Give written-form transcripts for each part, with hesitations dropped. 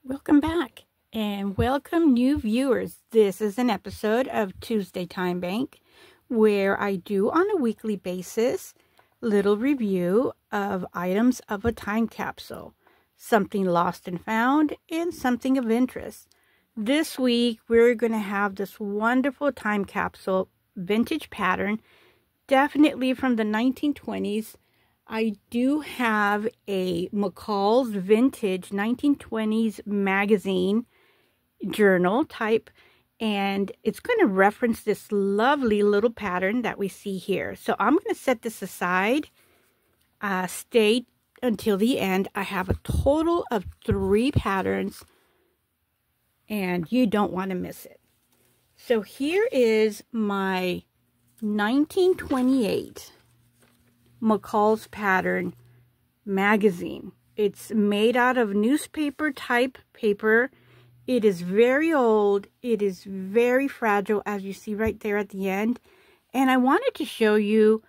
Welcome back and welcome new viewers. This is an episode of Tuesday Time Bank where I do on a weekly basis little review of items of a time capsule, something lost and found, and something of interest. This week we're going to have this wonderful time capsule vintage pattern, definitely from the 1920s. I do have a McCall's vintage 1920s magazine journal type, and it's going to reference this lovely little pattern that we see here. So I'm going to set this aside. Stay until the end. I have a total of 3 patterns, and you don't want to miss it. So here is my 1928 McCall's Pattern magazine. It's made out of newspaper type paper. It is very old. It is very fragile, as you see right there at the end. And I wanted to show you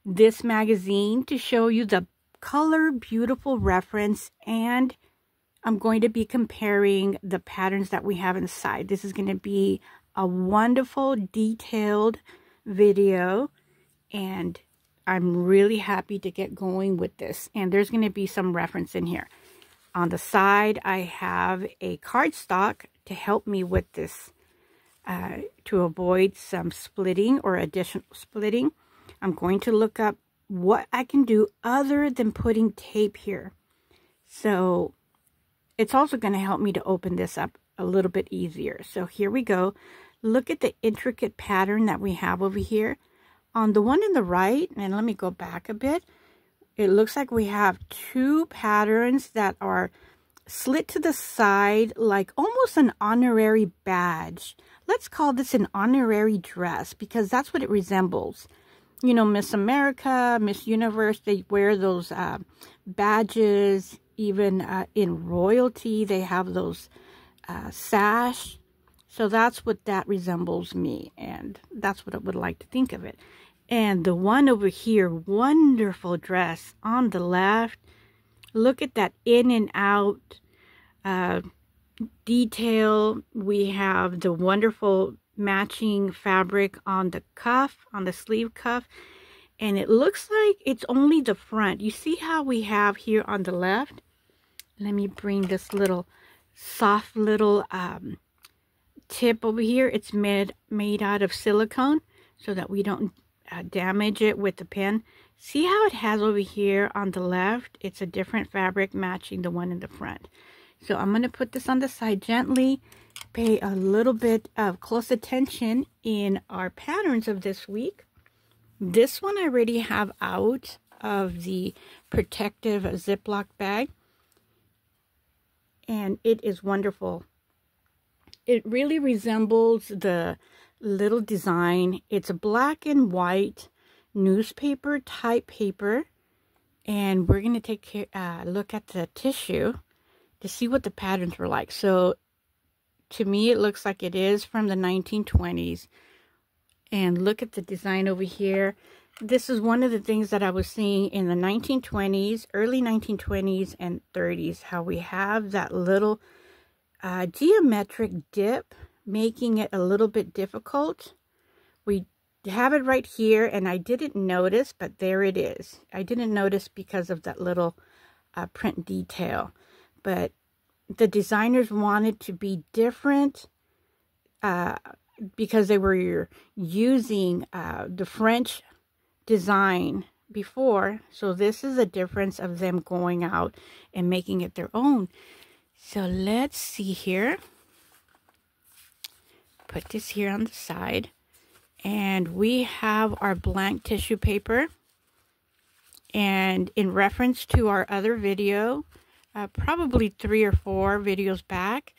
this magazine to show you the color beautiful reference, and I'm going to be comparing the patterns that we have inside. This is going to be a wonderful detailed video, and I'm really happy to get going with this. And there's going to be some reference in here. On the side, I have a cardstock to help me with this, to avoid some splitting or additional splitting. I'm going to look up what I can do other than putting tape here. So it's also going to help me to open this up a little bit easier. So here we go. Look at the intricate pattern that we have over here. On the one in the right, and let me go back a bit, it looks like we have 2 patterns that are slit to the side like almost an honorary badge. Let's call this an honorary dress because that's what it resembles. You know, Miss America, Miss Universe, they wear those badges. Even in royalty, they have those sash. So that's what that resembles me, and that's what I would like to think of it. And the one over here, wonderful dress on the left. Look at that in and out detail. We have the wonderful matching fabric on the cuff, on the sleeve cuff. And it looks like it's only the front. You see how we have here on the left? Let me bring this little soft little tip over here. It's made out of silicone so that we don't damage it with the pen. See how it has over here on the left? It's a different fabric matching the one in the front. So I'm going to put this on the side gently. Pay a little bit of close attention in our patterns of this week. This one I already have out of the protective Ziploc bag, and it is wonderful. It really resembles the little design. It's a black and white newspaper type paper, and we're going to take a look at the tissue to see what the patterns were like. So to me it looks like it is from the 1920s, and look at the design over here. This is one of the things that I was seeing in the 1920s, early 1920s and 30s, how we have that little geometric dip, making it a little bit difficult. We have it right here, and I didn't notice, but there it is. I didn't notice because of that little print detail, but the designers wanted to be different because they were using the French design before. So this is a difference of them going out and making it their own. So let's see here. Put this here on the side, and we have our blank tissue paper. And in reference to our other video, probably 3 or 4 videos back,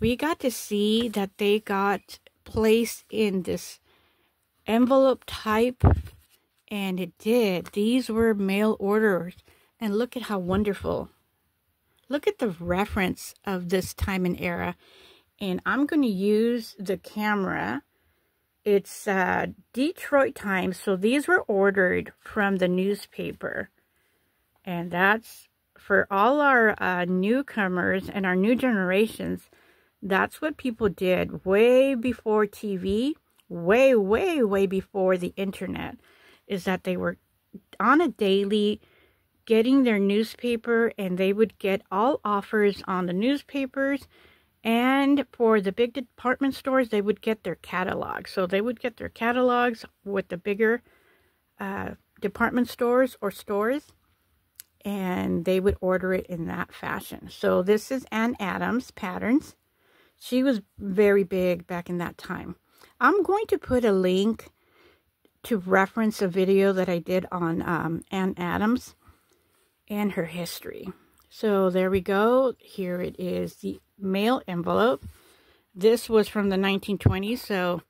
we got to see that they got placed in this envelope type, and it did. These were mail orders, and look at how wonderful. Look at the reference of this time and era. And I'm going to use the camera. It's Detroit Times. So these were ordered from the newspaper. And that's for all our newcomers and our new generations, that's what people did way before TV, way before the internet, is that they were on a daily getting their newspaper, and they would get all offers on the newspapers. And for the big department stores, they would get their catalogs. So they would get their catalogs with the bigger department stores or stores, and they would order it in that fashion. So this is Ann Adams Patterns. She was very big back in that time. I'm going to put a link to reference a video that I did on Ann Adams and her history. So there we go. Here it is, the mail envelope. This was from the 1920s, so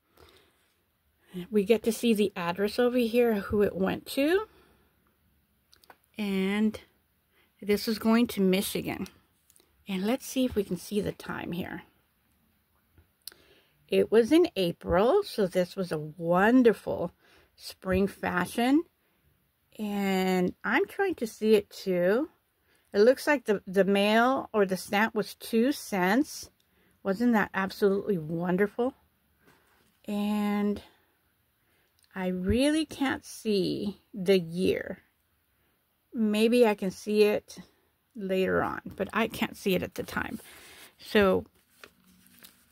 we get to see the address over here, who it went to. And this is going to Michigan. And let's see if we can see the time here. It was in April, so this was a wonderful spring fashion. And I'm trying to see it too. It looks like the mail or the stamp was 2 cents. Wasn't that absolutely wonderful? And I really can't see the year. Maybe I can see it later on, but I can't see it at the time. So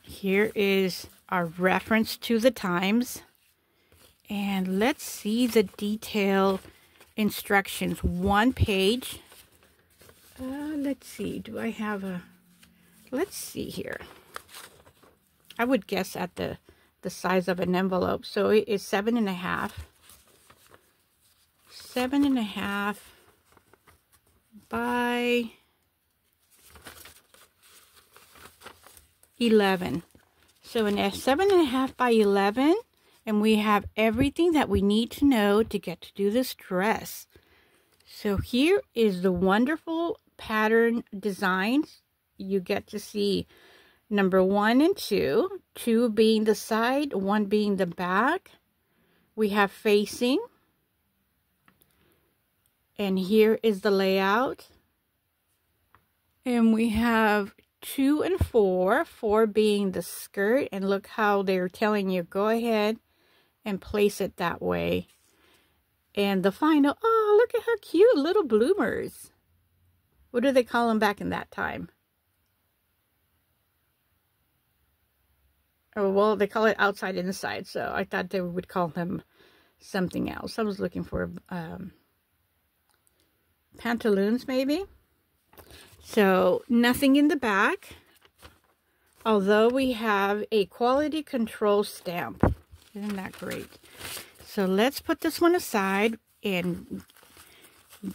here is our reference to the times. And let's see the detail instructions. 1 page. Let's see. Do I have a... Let's see here. I would guess at the size of an envelope. So it is 7.5. 7.5 by 11. So in a 7.5 by 11, and we have everything that we need to know to get to do this dress. So here is the wonderful pattern designs. You get to see number 1 and 2, 2 being the side, 1 being the back. We have facing. And here is the layout. And we have 2 and 4, 4 being the skirt. And look how they're telling you, go ahead and place it that way. And the final, oh, look at how cute, little bloomers. What do they call them back in that time? Oh, well, they call it outside inside, so I thought they would call them something else. I was looking for pantaloons, maybe. So, nothing in the back, although we have a quality control stamp. Isn't that great? So, let's put this one aside and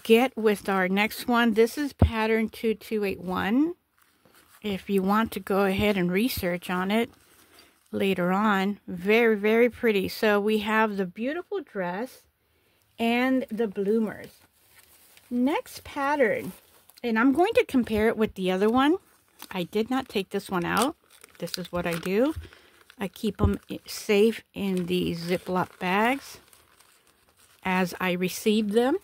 get with our next one. This is pattern 2281. If you want to go ahead and research on it later on. Very, very pretty. So we have the beautiful dress and the bloomers. Next pattern, and I'm going to compare it with the other one. I did not take this one out. This is what I do. I keep them safe in the Ziploc bags as I receive them.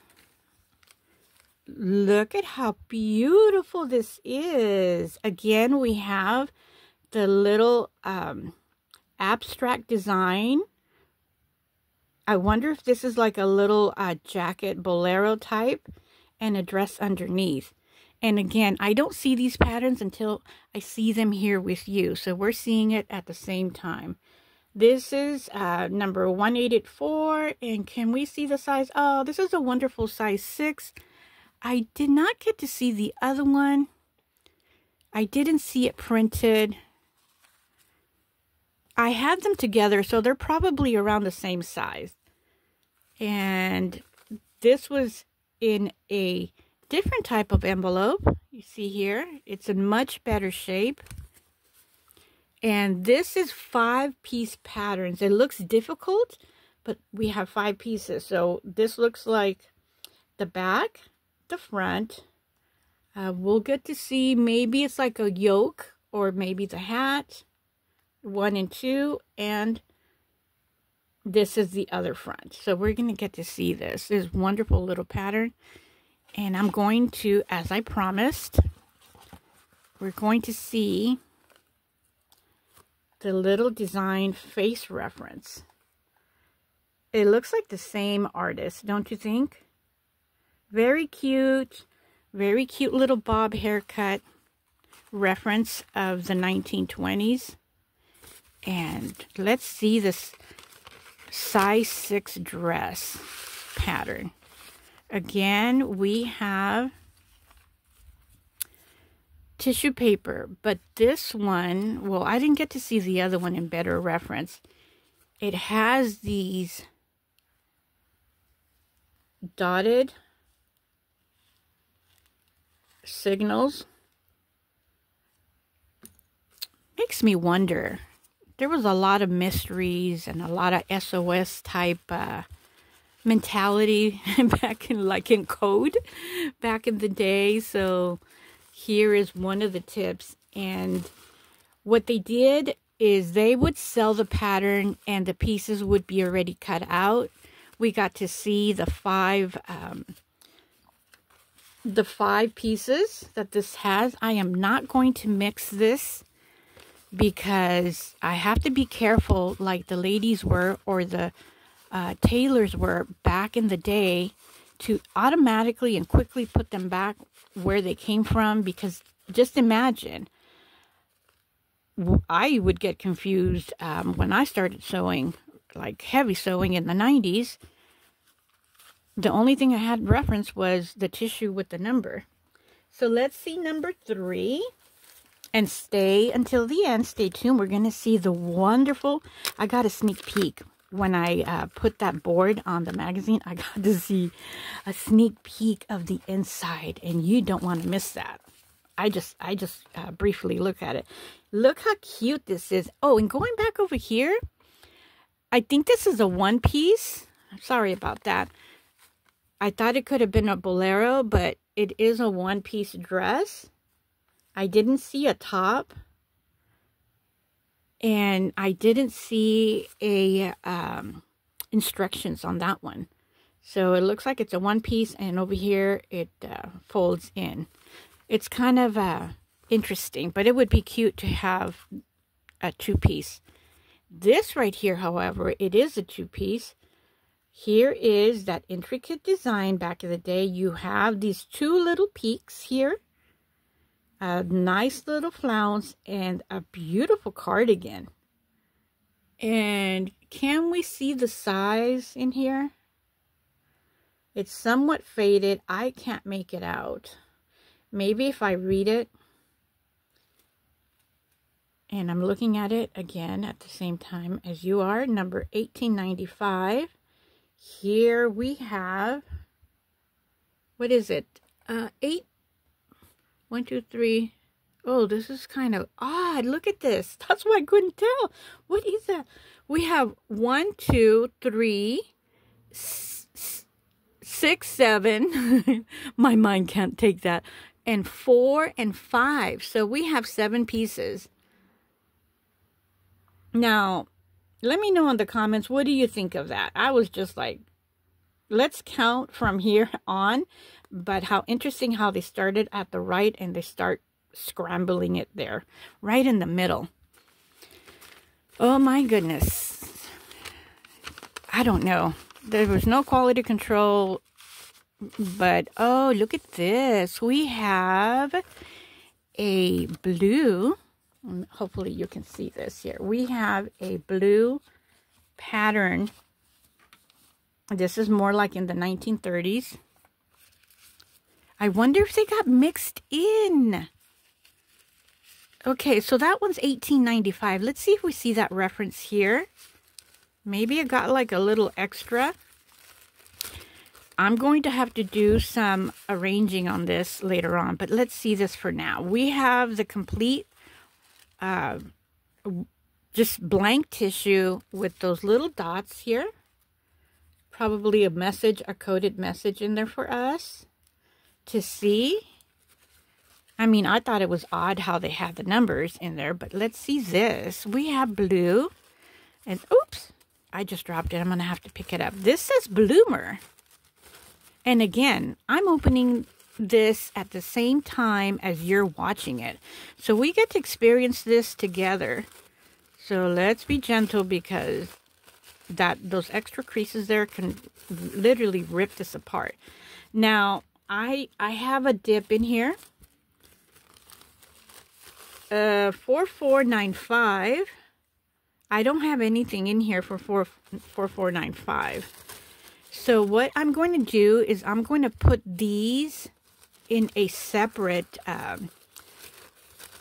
Look at how beautiful this is. Again, we have the little abstract design. I wonder if this is like a little jacket bolero type and a dress underneath. And again, I don't see these patterns until I see them here with you. So we're seeing it at the same time. This is number 184. And can we see the size? Oh, this is a wonderful size 6. I did not get to see the other one. I didn't see it printed. I had them together, so they're probably around the same size. And this was in a different type of envelope. You see here, it's in much better shape. And this is 5-piece patterns. It looks difficult, but we have 5 pieces. So this looks like the back, the front. We'll get to see, maybe it's like a yoke, or maybe the hat, 1 and 2, and this is the other front. So we're going to get to see this. This wonderful little pattern. And I'm going to, as I promised, we're going to see the little design face reference. It looks like the same artist, don't you think? Very cute little bob haircut reference of the 1920s. And let's see this size 6 dress pattern. Again, we have tissue paper, but this one, well, I didn't get to see the other one in better reference. It has these dotted signals. Makes me wonder. There was a lot of mysteries and a lot of SOS type mentality back in code back in the day. So here is one of the tips. And what they did is they would sell the pattern and the pieces would be already cut out. We got to see the five pieces that this has. I am not going to mix this because I have to be careful, like the ladies were, or the tailors were back in the day, to automatically and quickly put them back where they came from. Because just imagine, I would get confused when I started sewing, like heavy sewing in the 90s. The only thing I had reference was the tissue with the number. So let's see number 3. And stay until the end. Stay tuned. We're going to see the wonderful... I got a sneak peek. When I put that board on the magazine, I got to see a sneak peek of the inside. And you don't want to miss that. I just briefly look at it. Look how cute this is. Oh, and going back over here, I think this is a one piece. I'm sorry about that. I thought it could have been a bolero, but it is a one piece dress. I didn't see a top, and I didn't see a instructions on that one. So it looks like it's a one piece, and over here it folds in. It's kind of interesting, but it would be cute to have a 2-piece. This right here, however, it is a 2-piece. Here is that intricate design back in the day. You have these 2 little peaks here. A nice little flounce and a beautiful cardigan. And can we see the size in here? It's somewhat faded. I can't make it out. Maybe if I read it. And I'm looking at it again at the same time as you are. Number 1895. Here we have, what is it? 8. 1, 2, 3. Oh, this is kind of odd. Look at this. That's why I couldn't tell. What is that? We have 1, 2, 3, 6, 7. My mind can't take that. And 4 and 5. So we have 7 pieces. Now, let me know in the comments, what do you think of that? I was just like, let's count from here on. But how interesting how they started at the right and they start scrambling it there, right in the middle. Oh my goodness. I don't know. There was no quality control. But, oh, look at this. We have a blue. Hopefully you can see this here. We have a blue pattern. This is more like in the 1930s. I wonder if they got mixed in. Okay, so that one's 1895. Let's see if we see that reference here. Maybe it got like a little extra. I'm going to have to do some arranging on this later on, but let's see this for now. We have the complete, just blank tissue with those little dots here. Probably a message, a coded message in there for us to see. I mean, I thought it was odd how they had the numbers in there, but let's see this. We have blue, and oops, I just dropped it. I'm going to have to pick it up. This says Bloomer. And again, I'm opening this at the same time as you're watching it. So we get to experience this together. So let's be gentle, because those extra creases there can literally rip this apart. Now, I have a dip in here. 4495. I don't have anything in here for 4495. So what I'm going to do is I'm going to put these in a separate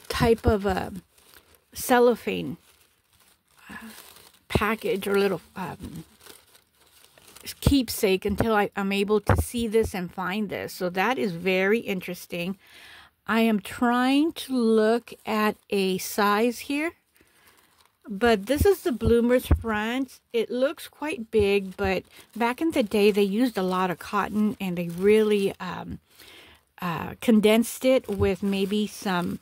type of cellophane package or little keepsake until I'm able to see this and find this. So that is very interesting. I am trying to look at a size here, but this is the bloomer's front. It looks quite big, but back in the day they used a lot of cotton, and they really condensed it with maybe some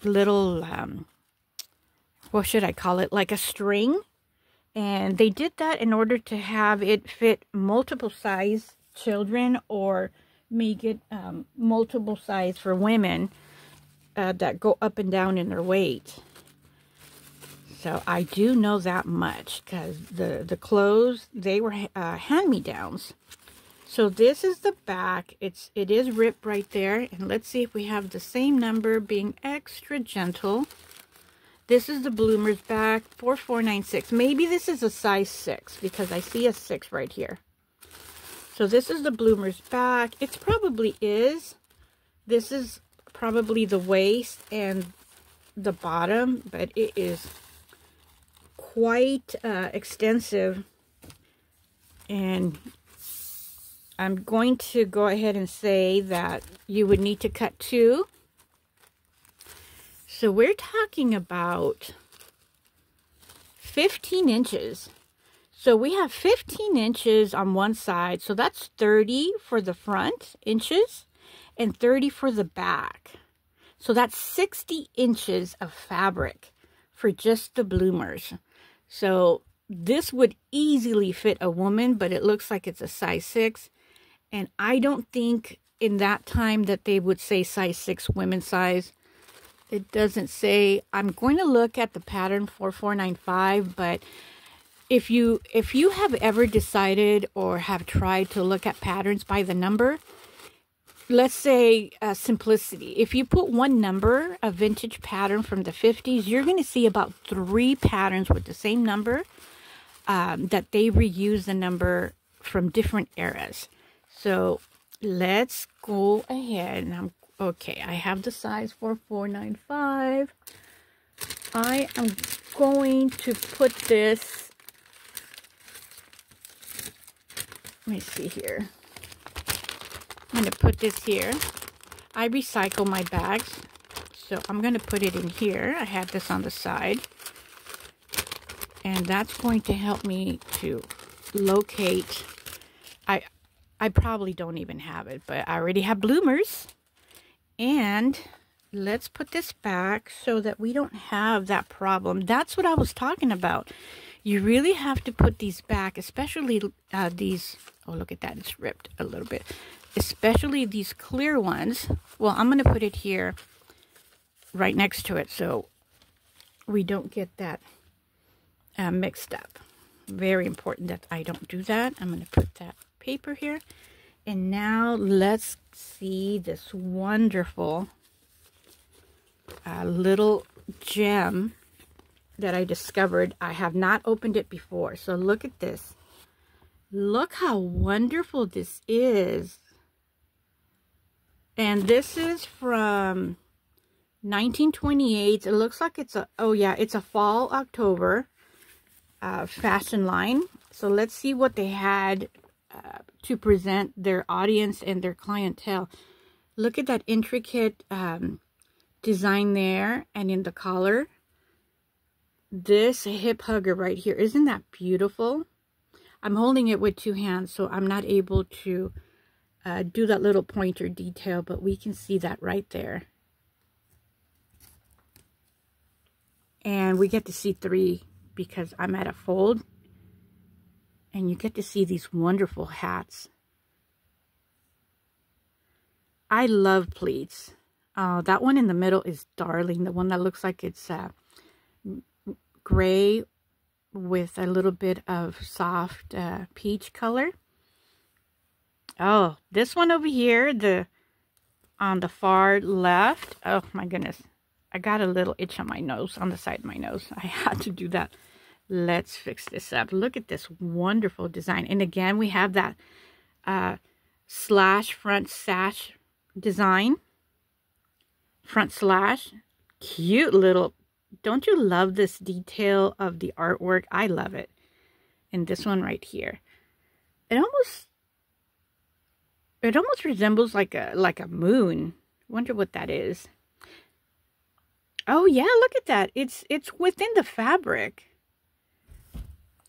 little what should I call it, like a string. And they did that in order to have it fit multiple size children, or make it multiple size for women that go up and down in their weight. So I do know that much, because the clothes, they were hand-me-downs. So this is the back. It is ripped right there. And let's see if we have the same number, being extra gentle. This is the bloomer's back, 4496. Maybe this is a size 6, because I see a 6 right here. So this is the bloomer's back. It probably is. This is probably the waist and the bottom, but it is quite extensive. And I'm going to go ahead and say that you would need to cut 2. So we're talking about 15 inches. So we have 15 inches on one side. So that's 30 for the front inches and 30 for the back. So that's 60 inches of fabric for just the bloomers. So this would easily fit a woman, but it looks like it's a size 6. And I don't think in that time that they would say size 6 women's size. It doesn't say. I'm going to look at the pattern 4495, but if you have ever decided or have tried to look at patterns by the number, let's say simplicity. If you put one number, a vintage pattern from the 50s, you're going to see about 3 patterns with the same number that they reuse the number from different eras. So let's go ahead, and okay, I have the size 4495. I am going to put this, let me see here. I'm going to put this here. I recycle my bags, so I'm going to put it in here. I have this on the side. And that's going to help me to locate. I probably don't even have it, but I already have bloomers. And let's put this back so that we don't have that problem. That's what I was talking about. You really have to put these back, especially these. Oh, look at that. It's ripped a little bit. Especially these clear ones. Well, I'm going to put it here right next to it so we don't get that mixed up. Very important that I don't do that. I'm going to put that paper here. And now let's see this wonderful little gem that I discovered. I have not opened it before. So look at this. Look how wonderful this is. And this is from 1928. It looks like it's a, oh yeah, it's a fall October fashion line. So let's see what they had to present their audience and their clientele. Look at that intricate design there, and in the collar. This hip hugger right here, isn't that beautiful? I'm holding it with 2 hands, so I'm not able to do that little pointer detail, but we can see that right there. And we get to see 3 because I'm at a fold. And you get to see these wonderful hats. I love pleats. That one in the middle is darling. The one that looks like it's gray with a little bit of soft peach color. Oh, this one over here, on the far left. Oh my goodness. I got a little itch on my nose, on the side of my nose. I had to do that. Let's fix this up. Look at this wonderful design. And again, we have that slash front sash design. Front slash. Cute little. Don't you love this detail of the artwork? I love it. And this one right here. It almost resembles like a moon. Wonder what that is. Oh yeah, look at that. It's within the fabric.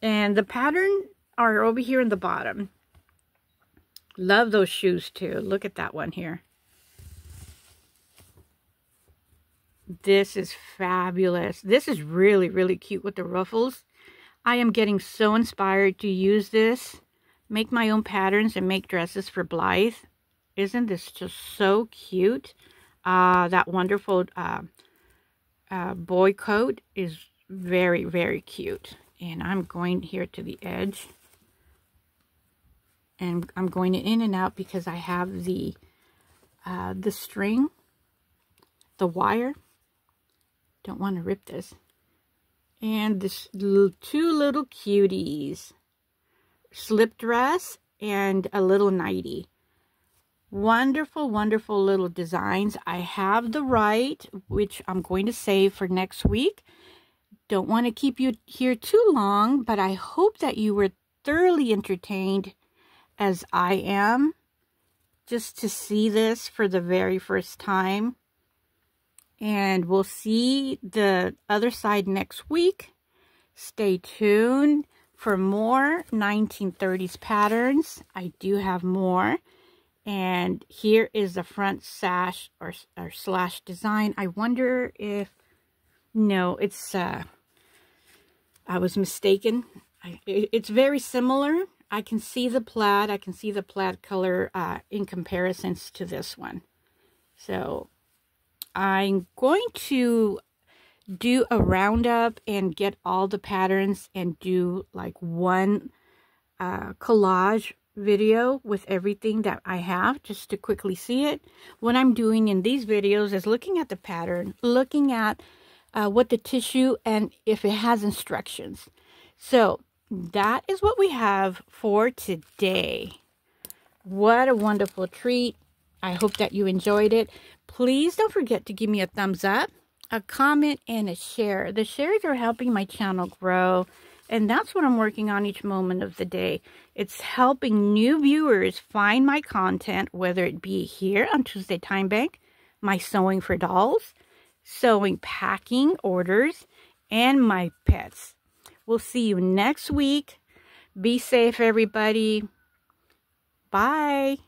And the pattern are over here in the bottom. Love those shoes too. Look at that one here. This is fabulous. This is really, really cute with the ruffles. I am getting so inspired to use this, make my own patterns, and make dresses for Blythe. Isn't this just so cute? That wonderful boy coat is very, very cute. And I'm going here to the edge. And I'm going in and out because I have the string, the wire. Don't want to rip this. And this two little cuties. Slip dress and a little nightie. Wonderful, wonderful little designs. I have the right, which I'm going to save for next week. Don't want to keep you here too long, but I hope that you were thoroughly entertained as I am, just to see this for the very first time. And we'll see the other side next week. Stay tuned for more 1930s patterns. I do have more. And here is the front sash or slash design. I wonder if, no, it's, I was mistaken. It's very similar. I can see the plaid. I can see the plaid color in comparisons to this one. So I'm going to do a roundup and get all the patterns and do like one collage video with everything that I have, just to quickly see it. What I'm doing in these videos is looking at the pattern, looking at what the tissue and if it has instructions. So that is what we have for today. What a wonderful treat. I hope that you enjoyed it. Please don't forget to give me a thumbs up, a comment, and a share. The shares are helping my channel grow, and that's what I'm working on each moment of the day. It's helping new viewers find my content, whether it be here on Tuesday Time Bank, my sewing for dolls, sewing packing orders, and my pets. We'll see you next week. Be safe, everybody. Bye.